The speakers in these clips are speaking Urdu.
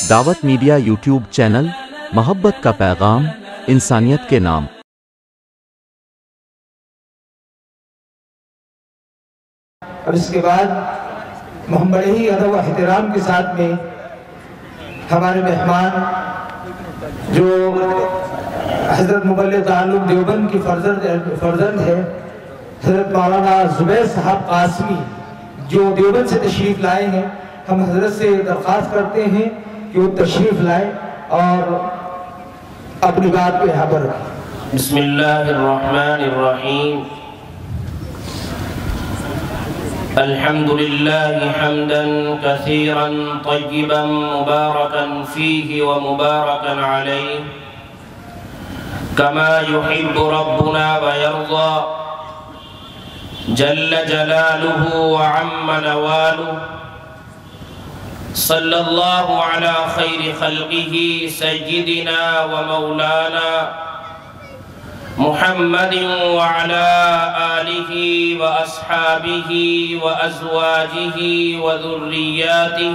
دعوت میڈیا یوٹیوب چینل، محبت کا پیغام، انسانیت کے نام۔ اور اس کے بعد ہم بڑے ہی ادب و احترام کے ساتھ میں ہمارے مہمان جو حضرت مبلغ دارالعلوم دیوبند کی فرزند ہے حضرت مولانا زبیر صاحب قاسمی جو دیوبند سے تشریف لائے ہیں، ہم حضرت سے درخواست کرتے ہیں کہ وہ تشریف لائیں اور اپنی بات کو یہاں پر رکھیں۔ بسم اللہ الرحمن الرحیم۔ الحمد للہ حمدا کثیرا طیبا مبارکا فیہ ومبارکا علیہ کما يحب ربنا ويرضى جل جلالہ وعم نوالہ صلی اللہ علی خیر خلقہ سیدنا ومولانا محمد وعلى آلہ واصحابہ وازواجہ وذریاتہ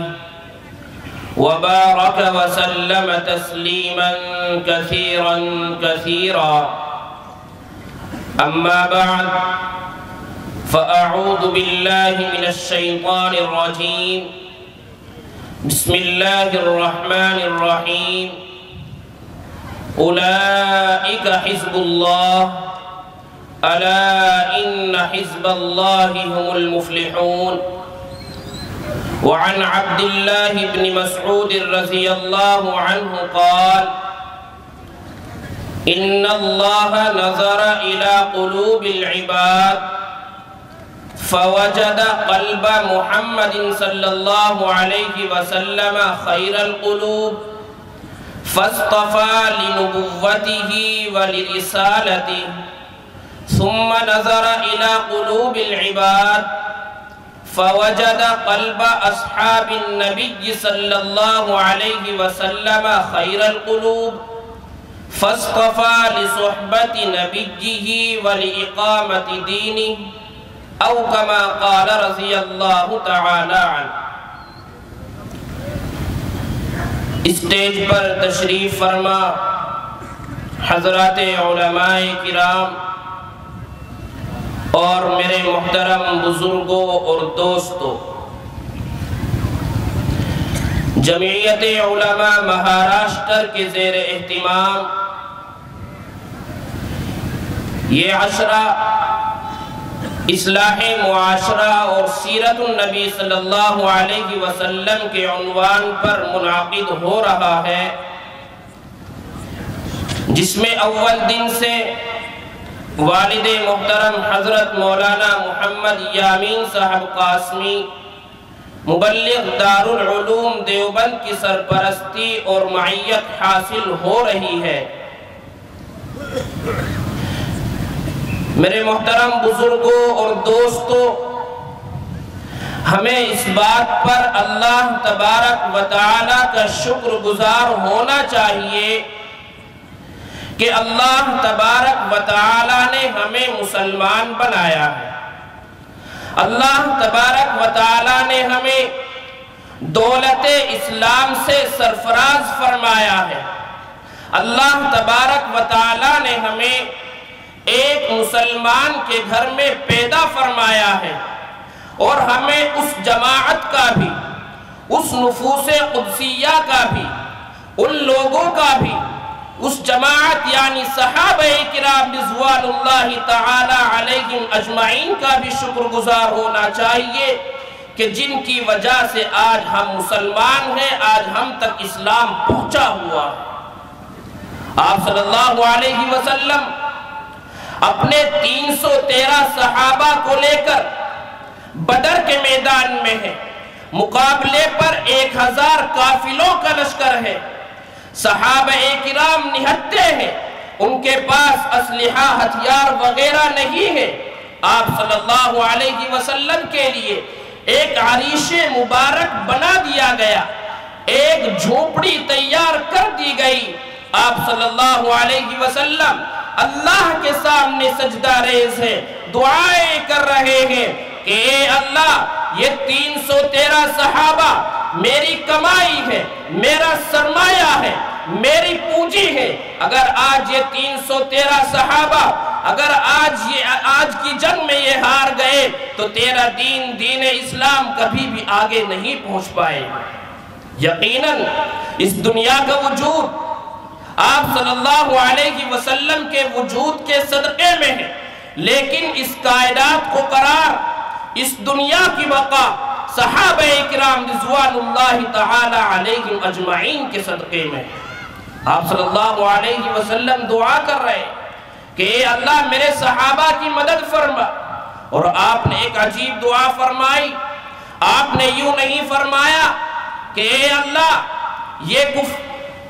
وبارک وسلم تسلیما کثیرا کثیرا، اما بعد فاعوذ باللہ من الشیطان الرجیم، بسم اللہ الرحمن الرحیم۔ اولئک حزب اللہ الا ان حزب اللہ هم المفلحون۔ وعن عبد الله بن مسعود رضی اللہ عنہ قال ان اللہ نظر الى قلوب العباد فوجد قلب محمد صلی اللہ علیہ وسلم خیر القلوب فاصطفى لنبوته ولرسالته، ثم نظر إلى قلوب العباد فوجد قلب أصحاب النبي صلى الله عليه وسلم خير القلوب فاصطفى لصحبة نبيه ولإقامة دينه، أو كما قال رضي الله تعالى عنه۔ اسٹیج پر تشریف فرما حضرات علماء کرام اور میرے محترم بزرگوں اور دوستوں، جمعیت علماء مہاراشٹر کے زیر اہتمام یہ عشرہ اصلاح معاشرہ اور سیرت النبی صلی اللہ علیہ وسلم کے عنوان پر منعقد ہو رہا ہے، جس میں اول دن سے والد محترم حضرت مولانا محمد یامین صاحب قاسمی مبلغ دارالعلوم دیوبند کی سرپرستی اور معیت حاصل ہو رہی ہے۔ میرے محترم بزرگوں اور دوستوں، ہمیں اس بات پر اللہ تبارک و تعالی کا شکر گزار ہونا چاہیے کہ اللہ تبارک و تعالی نے ہمیں مسلمان بنایا ہے۔ اللہ تبارک و تعالی نے ہمیں دولت اسلام سے سرفراز فرمایا ہے۔ اللہ تبارک و تعالی نے ہمیں ایک مسلمان کے گھر میں پیدا فرمایا ہے، اور ہمیں اس جماعت کا بھی، اس نفوس قدسیہ کا بھی، ان لوگوں کا بھی، اس جماعت یعنی صحابہ کرام رضوان اللہ تعالی علیہم اجمعین کا بھی شکر گزار ہونا چاہیے کہ جن کی وجہ سے آج ہم مسلمان ہیں، آج ہم تک اسلام پہنچا ہوا ہے۔ آپ صلی اللہ علیہ وسلم اپنے 313 صحابہ کو لے کر بدر کے میدان میں ہے، مقابلے پر 1000 قافلوں کا لشکر ہے، صحابہ کرام نہتے ہیں، ان کے پاس اسلحہ ہتھیار وغیرہ نہیں ہے۔ آپ صلی اللہ علیہ وسلم کے لیے ایک عریش مبارک بنا دیا گیا، ایک جھوپڑی تیار کر دی گئی۔ آپ صلی اللہ علیہ وسلم اللہ کے سامنے سجدہ ریز ہیں، دعائیں کر رہے ہیں کہ اے اللہ یہ 313 صحابہ میری کمائی ہے، میرا سرمایہ ہے، میری پونجی ہے۔ اگر آج یہ 313 صحابہ اگر آج کی جنگ میں یہ ہار گئے تو تیرا دین اسلام کبھی بھی آگے نہیں پہنچ پائے۔ یقیناً اس دنیا کا وجود آپ صلی اللہ علیہ وسلم کے وجود کے صدقے میں ہے، لیکن اس کائنات کو قرار، اس دنیا کی بقا صحابہ کرام رضوان اللہ تعالی علیہم اجمعین کے صدقے میں ہے۔ آپ صلی اللہ علیہ وسلم دعا کر رہے کہ اے اللہ میرے صحابہ کی مدد فرما، اور آپ نے ایک عجیب دعا فرمائی۔ آپ نے یوں نہیں فرمایا کہ اے اللہ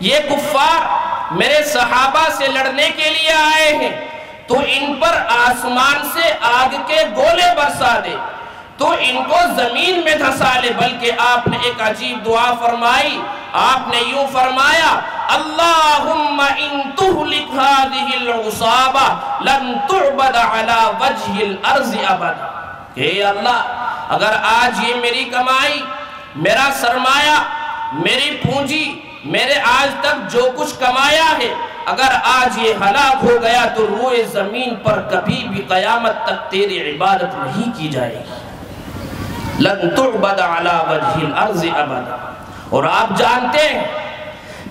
یہ کفار میرے صحابہ سے لڑنے کے لیے آئے ہیں، تو ان پر آسمان سے آگ کے گولے برسا دے، تو ان کو زمین میں دھسا لے، بلکہ آپ نے ایک عجیب دعا فرمائی۔ آپ نے یوں فرمایا اللہم ان تہلک ہذہ العصابہ لن تعبد علی وجہ الارض ابدا، کہ اے اللہ اگر آج یہ میری کمائی، میرا سرمایہ، میری پونجی، میرے آج تک جو کچھ کمایا ہے، اگر آج یہ ہلاک ہو گیا تو روئے زمین پر کبھی بھی قیامت تک تیری عبادت نہیں کی جائے گی۔ لن تعبد علی وجہ الارض ابدا۔ اور آپ جانتے ہیں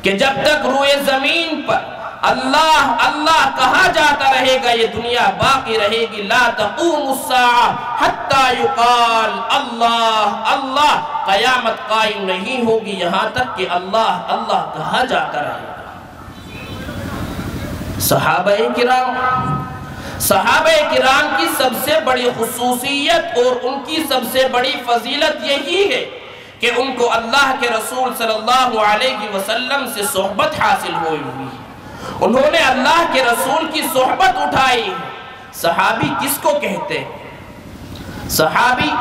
کہ جب تک روئے زمین پر اللہ اللہ کہا جاتا رہے گا یہ دنیا باقی رہے گی۔ لا تقوم الساعہ حتی یقال اللہ اللہ، قیامت قائم نہیں ہوگی یہاں تک کہ اللہ اللہ کہا جاتا رہے گا۔ صحابہ کرام کی سب سے بڑی خصوصیت اور ان کی سب سے بڑی فضیلت یہی ہے کہ ان کو اللہ کے رسول صلی اللہ علیہ وسلم سے صحبت حاصل ہوئی ہے، انہوں نے اللہ کے رسول کی صحبت اٹھائی ہے۔ صحابی کس کو کہتے ہیں؟ صحابی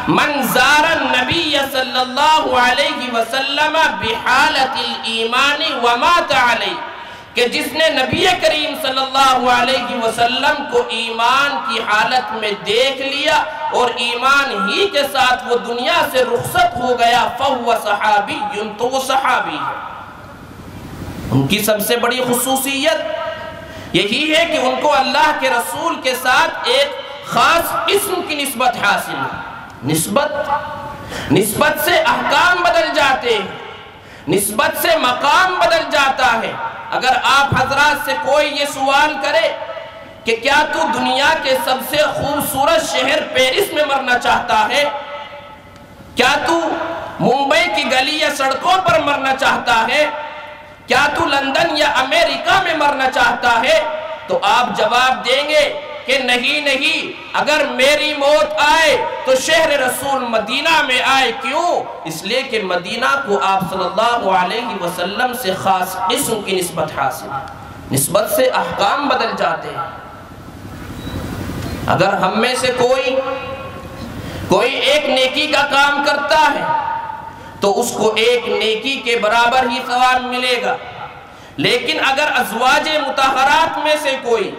من زار النبی صلی اللہ علیہ وسلم بحالت الایمان ومات علیہ، کہ جس نے نبی کریم صلی اللہ علیہ وسلم کو ایمان کی حالت میں دیکھ لیا اور ایمان ہی کے ساتھ وہ دنیا سے رخصت ہو گیا، فہو صحابی، تو وہ صحابی ہے۔ ان کی سب سے بڑی خصوصیت یہی ہے کہ ان کو اللہ کے رسول کے ساتھ ایک خاص قسم کی نسبت حاصل ہے۔ نسبت سے احکام بدل جاتے ہیں، نسبت سے مقام بدل جاتا ہے۔ اگر آپ حضرات سے کوئی یہ سوال کرے کہ کیا تو دنیا کے سب سے خوبصورت شہر پیرس میں مرنا چاہتا ہے، کیا تو ممبئی کی گلی یا سڑکوں پر مرنا چاہتا ہے، کیا تو لندن یا امریکہ میں مرنا چاہتا ہے، تو آپ جواب دیں گے کہ نہیں، اگر میری موت آئے تو شہر رسول مدینہ میں آئے۔ کیوں؟ اس لیے کہ مدینہ کو آپ صلی اللہ علیہ وسلم سے خاص قسم کی نسبت حاصل ہے۔ نسبت سے احکام بدل جاتے ہیں۔ اگر ہم میں سے کوئی ایک نیکی کا کام کرتا ہے تو اس کو ایک نیکی کے برابر ہی ثواب ملے گا، لیکن اگر ازواج مطہرات میں سے کوئی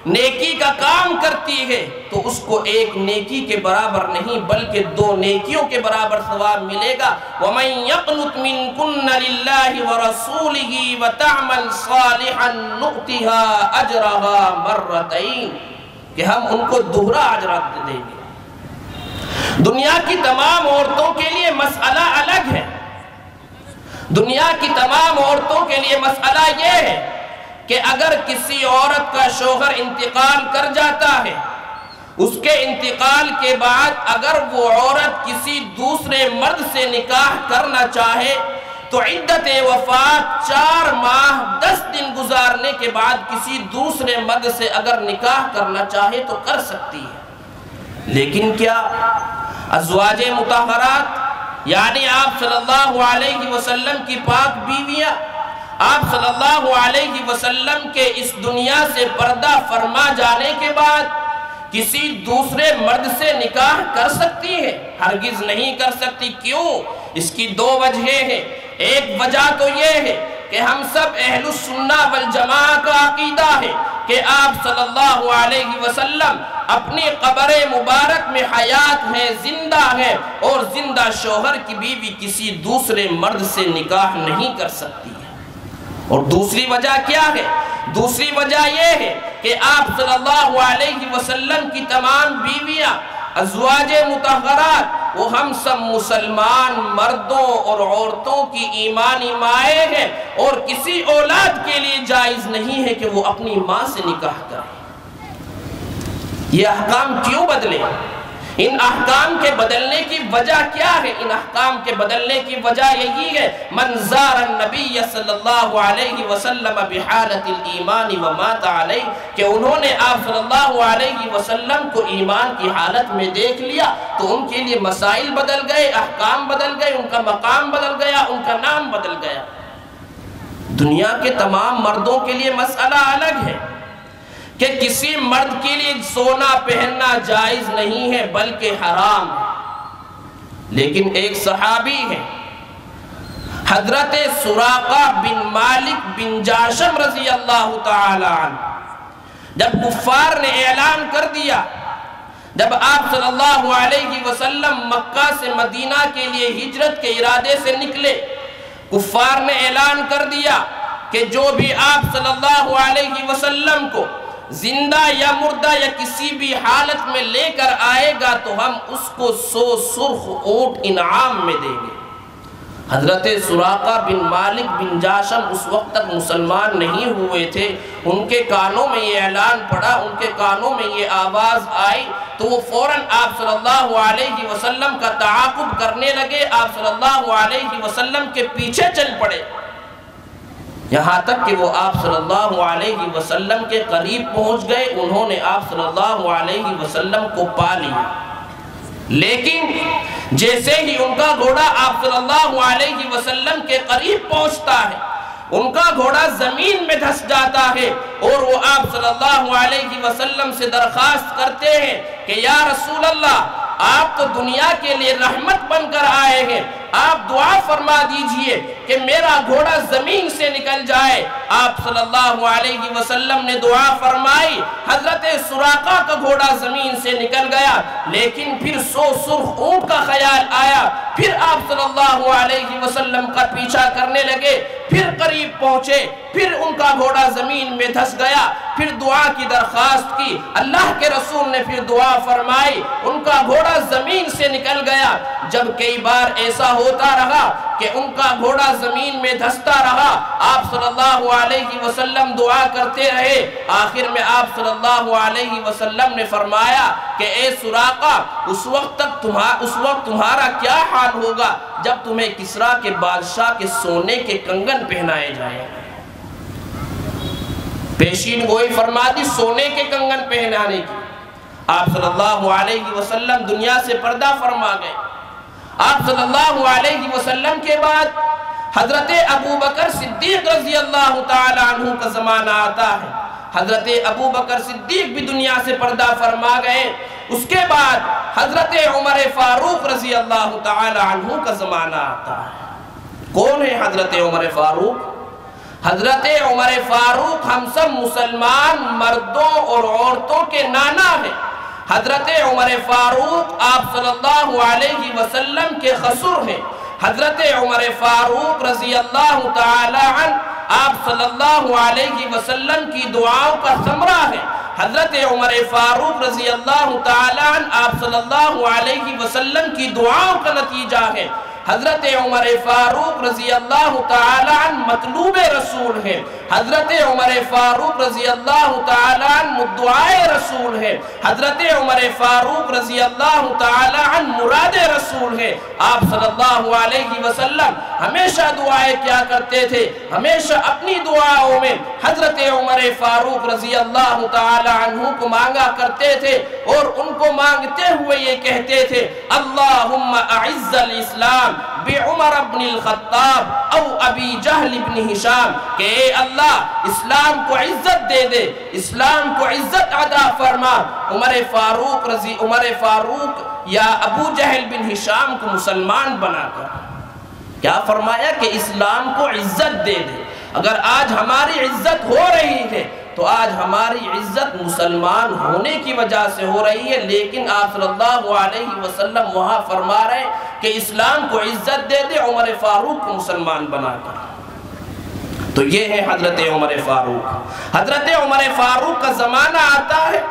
نیکی کا کام کرتی ہے تو اس کو ایک نیکی کے برابر نہیں بلکہ 2 نیکیوں کے برابر ثواب ملے گا۔ وَمَن يَقْنُتْ مِنْكُنَّ لِلَّهِ وَرَسُولِهِ وَتَعْمَلْ صَالِحًا نُؤْتِهَا أَجْرَهَا مَرَّتَيْن، کہ ہم ان کو دوہرا اجر دیں گے۔ دنیا کی تمام عورتوں کے لیے مسئلہ الگ ہے۔ دنیا کی تمام عورتوں کے لیے مسئلہ یہ ہے کہ اگر کسی عورت کا شوہر انتقال کر جاتا ہے، اس کے انتقال کے بعد اگر وہ عورت کسی دوسرے مرد سے نکاح کرنا چاہے تو عدت وفات 4 ماہ 10 دن گزارنے کے بعد کسی دوسرے مرد سے اگر نکاح کرنا چاہے تو کر سکتی ہے۔ لیکن کیا ازواج مطہرات یعنی آپ صلی اللہ علیہ وسلم کی پاک بیویاں آپ صلی اللہ علیہ وسلم کے اس دنیا سے پردہ فرما جانے کے بعد کسی دوسرے مرد سے نکاح کر سکتی ہے؟ ہرگز نہیں کر سکتی۔ کیوں؟ اس کی 2 وجہیں ہیں۔ ایک وجہ تو یہ ہے کہ کہ ہم سب اہل السنہ والجماعہ کا عقیدہ ہے کہ آپ صلی اللہ علیہ وسلم اپنی قبر مبارک میں حیات ہیں، زندہ ہیں، اور زندہ شوہر کی بیوی کسی دوسرے مرد سے نکاح نہیں کر سکتی ہے۔ اور دوسری وجہ کیا ہے؟ دوسری وجہ یہ ہے کہ آپ صلی اللہ علیہ وسلم کی تمام بیویاں ازواج مطہرات وہ ہم سب مسلمان مردوں اور عورتوں کی ایمانی مائیں ہیں، اور کسی اولاد کے لیے جائز نہیں ہے کہ وہ اپنی ماں سے نکاح کرے۔ یہ احکام کیوں بدلے؟ ان احکام کے بدلنے کی وجہ کیا ہے؟ ان احکام کے بدلنے کی وجہ یہی ہے من زار النبی صلی اللہ علیہ وسلم بحالت الایمان ومات علیہ، کہ انہوں نے آپ صلی اللہ علیہ وسلم کو ایمان کی حالت میں دیکھ لیا تو ان کے لیے مسائل بدل گئے، احکام بدل گئے، ان کا مقام بدل گیا، ان کا نام بدل گیا۔ دنیا کے تمام مردوں کے لیے مسئلہ الگ ہے کہ کسی مرد کے لیے سونا پہننا جائز نہیں ہے بلکہ حرام ہے، لیکن ایک صحابی ہے حضرت سراقہ بن مالک بن جاشم رضی اللہ تعالی عنہ، جب کفار نے اعلان کر دیا، جب آپ صلی اللہ علیہ وسلم مکہ سے مدینہ کے لیے ہجرت کے ارادے سے نکلے، کفار نے اعلان کر دیا کہ جو بھی آپ صلی اللہ علیہ وسلم کو زندہ یا مردہ یا کسی بھی حالت میں لے کر آئے گا تو ہم اس کو 100 سرخ اونٹ انعام میں دیں گے۔ حضرت سراقہ بن مالک بن جاشم اس وقت تک مسلمان نہیں ہوئے تھے، ان کے کانوں میں یہ اعلان پڑا، ان کے کانوں میں یہ آواز آئی تو وہ فوراً آپ صلی اللہ علیہ وسلم کا تعاقب کرنے لگے، آپ صلی اللہ علیہ وسلم کے پیچھے چل پڑے، یہاں تک کہ وہ آپ صلی اللہ علیہ وسلم کے قریب پہنچ گئے، انہوں نے آپ صلی اللہ علیہ وسلم کو پا لیا، لیکن جیسے ہی ان کا گھوڑا آپ صلی اللہ علیہ وسلم کے قریب پہنچتا ہے، ان کا گھوڑا زمین میں دھس جاتا ہے، اور وہ آپ صلی اللہ علیہ وسلم سے درخواست کرتے ہیں کہ یا رسول اللہ، آپ تو دنیا کے لیے رحمت بن کر آئے ہیں، آپ دعا فرما دیجئے کہ میرا گھوڑا زمین سے نکل جائے۔ آپ صلی اللہ علیہ وسلم نے دعا فرمائی، حضرت سراقہ کا گھوڑا زمین سے نکل گیا، لیکن پھر 100 سرخ اونٹ کا خیال آیا، پھر آپ صلی اللہ علیہ وسلم کا پیچھا کرنے لگے، پھر قریب پہنچے، پھر ان کا گھوڑا زمین میں دھس گیا، پھر دعا کی درخواست کی، اللہ کے رسول نے پھر دعا فرمائی، ان کا گھوڑا زمین سے نکل گیا۔ جب کئی بار ایسا ہوتا رہا کہ ان کا گھوڑا زمین میں دھستا رہا، آپ صلی اللہ علیہ وسلم دعا کرتے رہے، آخر میں آپ صلی اللہ علیہ وسلم نے فرمایا کہ اے سراقہ، اس وقت تمہارا کیا حال ہوگا جب تمہیں کسریٰ کے بادشاہ کے سونے کے کنگن پہنائے جائیں۔ پیشین گوئی فرما دی سونے کے کنگن پہنانے کی۔ آپ صلی اللہ علیہ وسلم دنیا سے پردہ فرما گئے۔ آپ صلی اللہ علیہ وسلم کے بعد حضرت ابو بکر صدیق رضی اللہ تعالی عنہ کا زمانہ آتا ہے، حضرت ابو بکر صدیق بھی دنیا سے پردہ فرما گئے۔ اس کے بعد حضرت عمر فاروق رضی اللہ تعالی عنہ کا زمانہ آتا ہے۔ کون ہے حضرت عمر فاروق؟ حضرت عمر فاروق ہم سب مسلمان مردوں اور عورتوں کے نانا ہیں۔ حضرت عمر فاروق آپ صلی اللہ علیہ وسلم کے خسر ہیں۔ حضرت عمر فاروق رضی اللہ تعالی عنہ آپ صلی اللہ علیہ وسلم کی دعاؤں کا ثمرہ ہے۔ حضرت عمر فاروق رضی اللہ تعالی عنہ آپ صلی اللہ علیہ وسلم کی دعاؤں کا نتیجہ ہے۔ حضرت عمر فاروق رضی اللہ تعالی عنہ مطلوب رسول ہیں۔ حضرت عمر فاروق رضی اللہ تعالی عنہ مدعائے رسول ہیں۔ حضرت عمر فاروق رضی اللہ تعالی عنہ مراد رسول ہیں۔ آپ صلی اللہ علیہ وسلم ہمیشہ دعائیں کیا کرتے تھے، ہمیشہ اپنی دعاؤں میں حضرت عمر فاروق رضی اللہ تعالی عنہ کو مانگا کرتے تھے، اور ان کو مانگتے ہوئے یہ کہتے تھے اللہم اعز الاسلام بعمر بن الخطاب او ابی جہل بن ہشام، کہ اے اللہ اسلام کو عزت دے دے، اسلام کو عزت عطا فرما عمر فاروق یا ابو جہل بن ہشام کو مسلمان بنا کر۔ کیا فرمایا کہ اسلام کو عزت دے دے، اگر آج ہماری عزت ہو رہی ہے تو آج ہماری عزت مسلمان ہونے کی وجہ سے ہو رہی ہے، لیکن آپ صلی اللہ علیہ وسلم وہاں فرما رہے ہیں کہ اسلام کو عزت دے دے عمر فاروق کو مسلمان بنا کر۔ تو یہ ہے حضرت عمر فاروق۔ حضرت عمر فاروق کا زمانہ آتا ہے،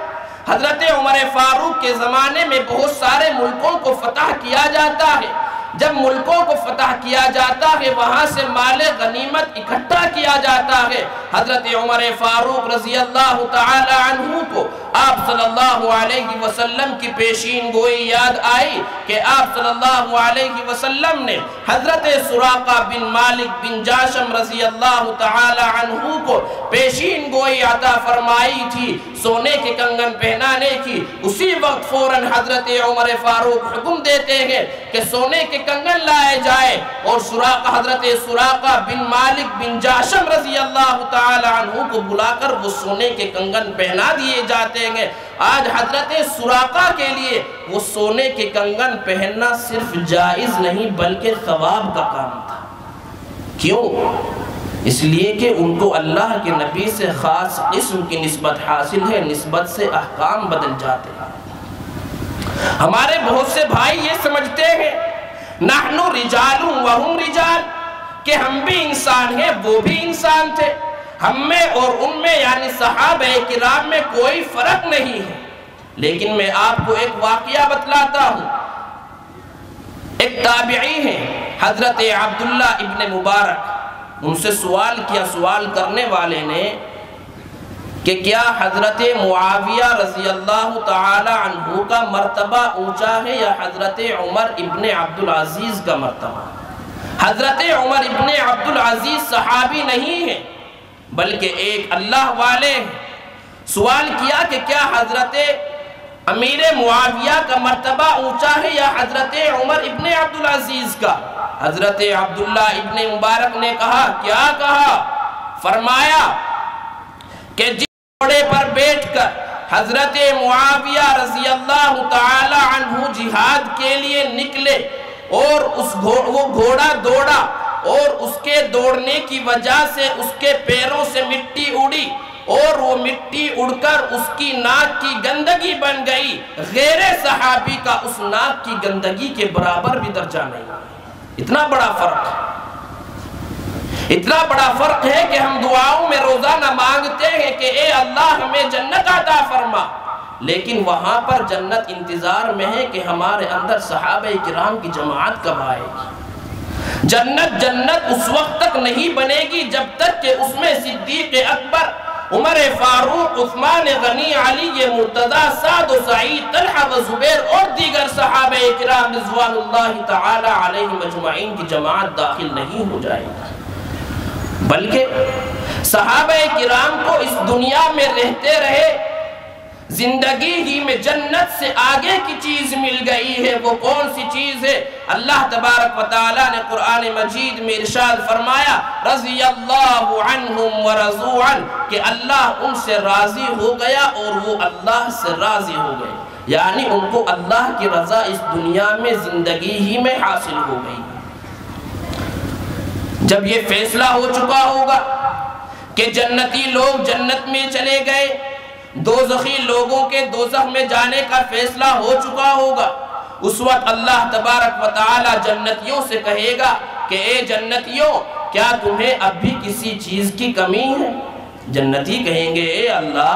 حضرت عمر فاروق کے زمانے میں بہت سارے ملکوں کو فتح کیا جاتا ہے۔ جب ملکوں کو فتح کیا جاتا ہے وہاں سے مال غنیمت اکٹھا کیا جاتا ہے۔ حضرت عمر فاروق رضی اللہ تعالی عنہ کو آپ صلی اللہ علیہ وسلم کی پیشین گوئی یاد آئی کہ آپ صلی اللہ علیہ وسلم نے حضرت سراقہ بن مالک بن جاشم رضی اللہ تعالی عنہ کو پیشین گوئی عطا فرمائی تھی سونے کے کنگن پہنانے کی۔ اسی وقت فوراً حضرت عمر فاروق حکم دیتے ہیں کہ سونے کے کنگن لائے جائے اور حضرت سراقہ بن مالک بن جاشم رضی اللہ تعالی عنہ کو بلا کر وہ سونے کے کنگن پہنا دیے جاتے ہیں۔ آج حضرت سراقہ کے لیے وہ سونے کے کنگن پہننا صرف جائز نہیں بلکہ ثواب کا کام تھا۔ کیوں؟ اس لیے کہ ان کو اللہ کے نبی سے خاص قسم کی نسبت حاصل ہے، نسبت سے احکام بدل جاتے ہیں۔ ہمارے بہت سے بھائی یہ سمجھتے ہیں نحن رجال وہم رجال کہ ہم بھی انسان ہیں وہ بھی انسان تھے، ہم میں اور ان میں یعنی صحابہ کرام میں کوئی فرق نہیں ہے۔ لیکن میں آپ کو ایک واقعہ بتلاتا ہوں۔ ایک تابعی ہیں حضرت عبداللہ ابن مبارک، ان سے سوال کیا سوال کرنے والے نے کہ کیا حضرت معاویہ رضی اللہ تعالی عنہ کا مرتبہ اونچا ہے یا حضرت عمر ابن عبدالعزیز کا مرتبہ؟ حضرت عمر ابن عبدالعزیز صحابی نہیں ہے بلکہ ایک اللہ والے ہیں۔ سوال کیا کہ کیا حضرت امیر معاویہ کا مرتبہ اونچا ہے یا حضرت عمر ابن عبدالعزیز کا؟ حضرت عبداللہ ابن مبارک نے کہا، کیا کہا؟ فرمایا کہ جس گھوڑے پر بیٹھ کر حضرت معاویہ رضی اللہ تعالی عنہ جہاد کے لیے نکلے اور وہ گھوڑا دوڑا اور اس کے دوڑنے کی وجہ سے اس کے پیروں سے مٹی اڑی اور وہ مٹی اڑ کر اس کی ناک کی گندگی بن گئی، غیر صحابی کا اس ناک کی گندگی کے برابر بھی درجہ نہیں۔ اتنا بڑا فرق ہے، اتنا بڑا فرق ہے کہ ہم دعاؤں میں روزانہ مانگتے ہیں کہ اے اللہ ہمیں جنت عطا فرما، لیکن وہاں پر جنت انتظار میں ہے کہ ہمارے اندر صحابہ کرام کی جماعت کب آئے گی۔ جنت اس وقت تک نہیں بنے گی جب تک کہ اس میں صدیق اکبر، عمر فاروق، عثمان غنی، علی مرتضی، سعد و سعید، طلحہ و زبیر اور دیگر صحابہ کرام رضوان اللہ تعالی علیہم اجمعین کی جماعت داخل نہیں ہو جائے گی، بلکہ صحابہ کرام کو اس دنیا میں رہتے رہے زندگی ہی میں جنت سے آگے کی چیز مل گئی ہے۔ وہ کون سی چیز ہے؟ اللہ تبارک و تعالیٰ نے قرآن مجید میں ارشاد فرمایا رضی اللہ عنہم ورضوا عنہ کہ اللہ ان سے راضی ہو گیا اور وہ اللہ سے راضی ہو گئے، یعنی ان کو اللہ کی رضا اس دنیا میں زندگی ہی میں حاصل ہو گئی۔ جب یہ فیصلہ ہو چکا ہوگا کہ جنتی لوگ جنت میں چلے گئے، دوزخی لوگوں کے دوزخ میں جانے کا فیصلہ ہو چکا ہوگا، اس وقت اللہ تبارک و تعالی جنتیوں سے کہے گا کہ اے جنتیوں کیا تمہیں اب بھی کسی چیز کی کمی ہے؟ جنتی کہیں گے اے اللہ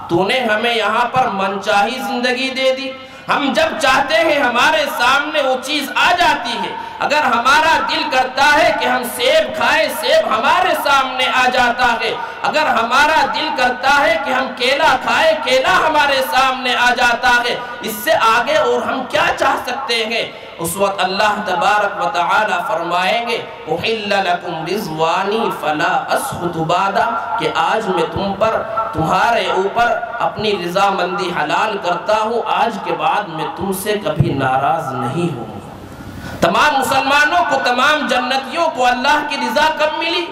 تو نے ہمیں یہاں پر منچاہی زندگی دے دی، ہم جب چاہتے ہیں ہمارے سامنے وہ چیز آ جاتی ہے، اگر ہمارا دل کرتا ہے کہ ہم سیب کھائیں سیب ہمارے سامنے آ جاتا ہے، اگر ہمارا دل کرتا ہے کہ ہم کیلا کھائیں کیلا ہمارے سامنے آ جاتا ہے، اس سے آگے اور ہم کیا چاہ سکتے ہیں؟ اس وقت اللہ تبارک و تعالی فرمائیں گے احل لکم رضوانی فلا اسخط بعدا کہ آج میں تم پر تمہارے اوپر اپنی رضامندی حلال کرتا ہوں، آج کے بعد میں تم سے کبھی ناراض نہیں ہوں۔ تمام مسلمانوں کو، تمام جنتیوں کو اللہ کی رضا کب ملی؟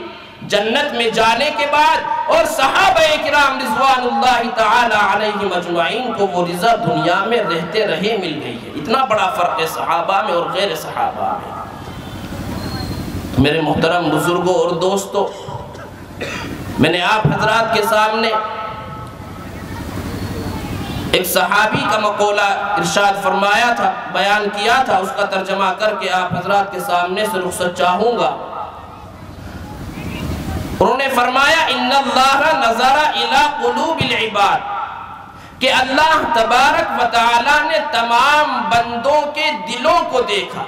جنت میں جانے کے بعد، اور صحابہ کرام رضوان اللہ تعالی علیہم اجمعین کو وہ رضا دنیا میں رہتے رہے مل گئی ہے۔ اتنا بڑا فرق ہے صحابہ میں اور غیر صحابہ میں۔ میرے محترم بزرگوں اور دوستوں، میں نے آپ حضرات کے سامنے ایک صحابی کا مقولہ ارشاد فرمایا تھا، بیان کیا تھا، اس کا ترجمہ کر کے آپ حضرات کے سامنے سے رخصت چاہوں گا۔ انہوں نے فرمایا ان اللہ نظر الی قلوب العباد، کہ اللہ تبارک و تعالی نے تمام بندوں کے دلوں کو دیکھا،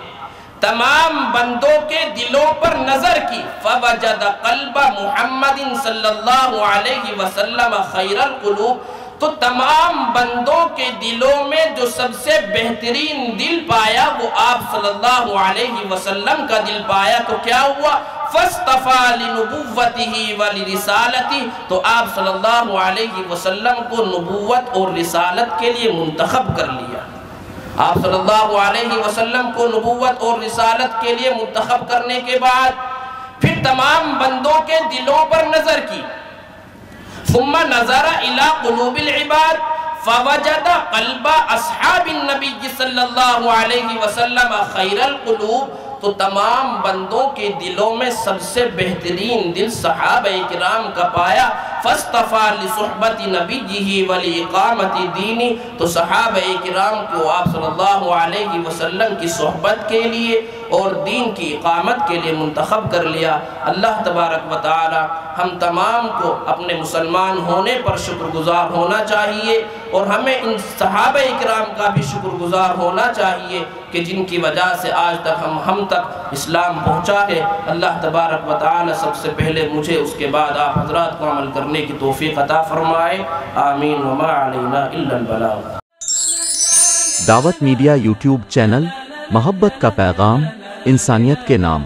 تمام بندوں کے دلوں پر نظر کی، فوجد قلب محمد صلی اللہ علیہ وسلم خیر القلوب، تو تمام بندوں کے دلوں میں جو سب سے بہترین دل پایا وہ آپ صلی اللہ علیہ وسلم کا دل پایا۔ تو کیا ہوا؟ فاصطفیٰ لنبوتہ ولرسالتہ، تو آپ صلی اللہ علیہ وسلم کو نبوت اور رسالت کے لیے منتخب کر لیا۔ آپ صلی اللہ علیہ وسلم کو نبوت اور رسالت کے لیے منتخب کرنے کے بعد پھر تمام بندوں کے دلوں پر نظر کی، ثم نظر الى قلوب العباد فوجد قلب اصحاب النبی صلی اللہ علیہ وسلم خیر القلوب، تو تمام بندوں کے دلوں میں سب سے بہترین دل صحابہ کرام کا پایا۔ فاصطفیٰ لصحبت نبیہ ولاقامت دینی، تو صحابہ کرام کو آپ صلی اللہ علیہ وسلم کی صحبت کے لیے اور دین کی اقامت کے لیے منتخب کر لیا۔ اللہ تبارک و تعالی ہم تمام کو اپنے مسلمان ہونے پر شکر گزار ہونا چاہیے، اور ہمیں ان صحابہ کرام کا بھی شکر گزار ہونا چاہیے کہ جن کی وجہ سے آج تک ہم تک اسلام پہنچا ہے۔ اللہ تبارک و تعالی سب سے پہلے مجھے، اس کے بعد آپ حضرات کو عمل کرنے کی توفیق عطا فرمائے، آمین، وما علینا الا البلاغ۔ دعوت میڈیا یوٹیوب چینل، محبت کا پیغام، انسانیت کے نام۔